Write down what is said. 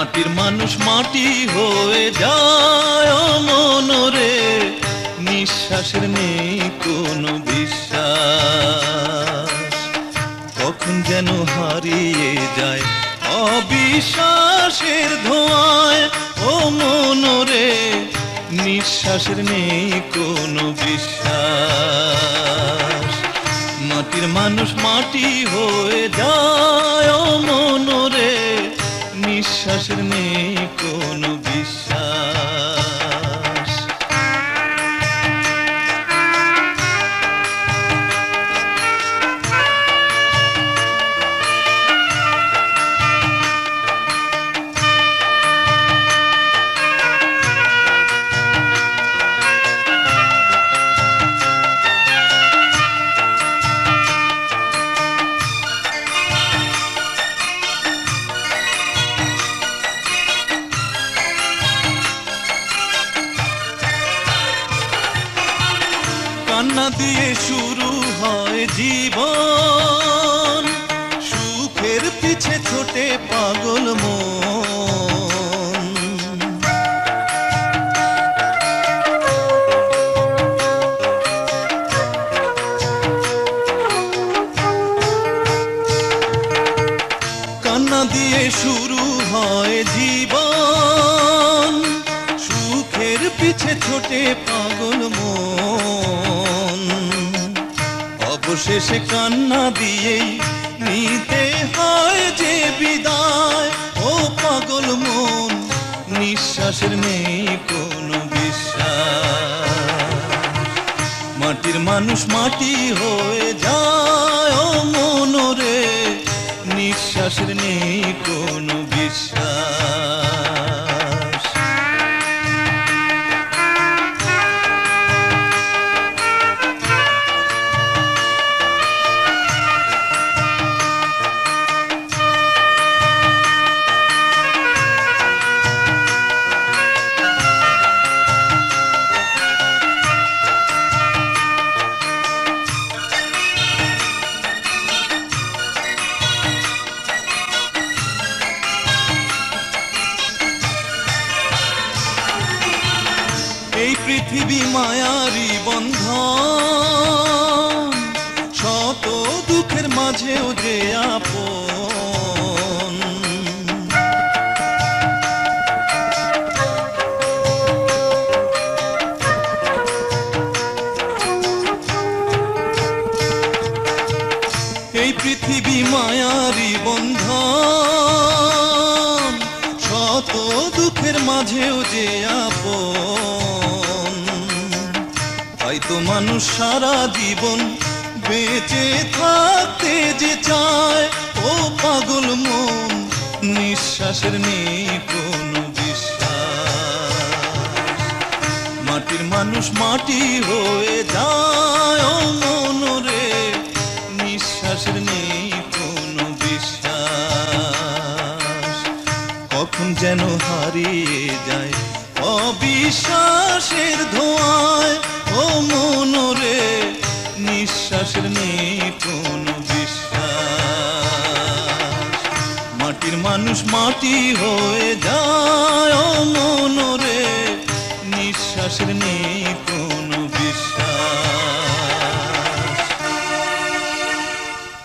মাটির মানুষ মাটি হয়ে যায় মনরে, নিঃশ্বাসের নেই কোনো বিশ্বাস। কখন যেন হারিয়ে যায় অবিশ্বাসের ধোঁয়ায় ও মনরে, নিঃশ্বাসের নেই কোনো বিশ্বাস। মাটির মানুষ মাটি হয়ে যায় ও মনরে, নিঃশ্বাসের নেই কোনো বিশ্বাস। কান্না দিয়ে শুরু হয় জীবন, সুখের পিছে ছোটে পাগল মন। কান্না দিয়ে শুরু হয় জীবন, সুখের পিছে ছোটে পাগল মন। অবশেষে কান্না দিয়েই নিতে হয় যে বিদায় ও পাগল মন, নিঃশ্বাসের নেই কোনো বিশ্বাস। মাটির মানুষ মাটি হয়ে যায় ও মনরে, নিঃশ্বাসের নেই কোনো বিশ্বাস। এই পৃথিবী মায়ারি বন্ধন, শত দুঃখের মাঝেও যে আপন। এই পৃথিবী মায়ারি বন্ধন, শত দুঃখের মাঝেও যে আপন। হয়তো মানুষ সারা জীবন বেঁচে থাকতে যে চায় ও পাগল মন, নিঃশ্বাসের নেই কোনো বিশ্বাস। মাটির মানুষ মাটি হয়ে যায় ও মনরে, নিঃশ্বাসের নেই কোনো বিশ্বাস। কখন যেন হারিয়ে যায় অবিশ্বাসের ধোঁয়ায় ও মনরে, নিঃশ্বাসের নেই কোনো বিশ্বাস। মাটির মানুষ মাটি হয়ে যায় ও মনরে, নিঃশ্বাসের নেই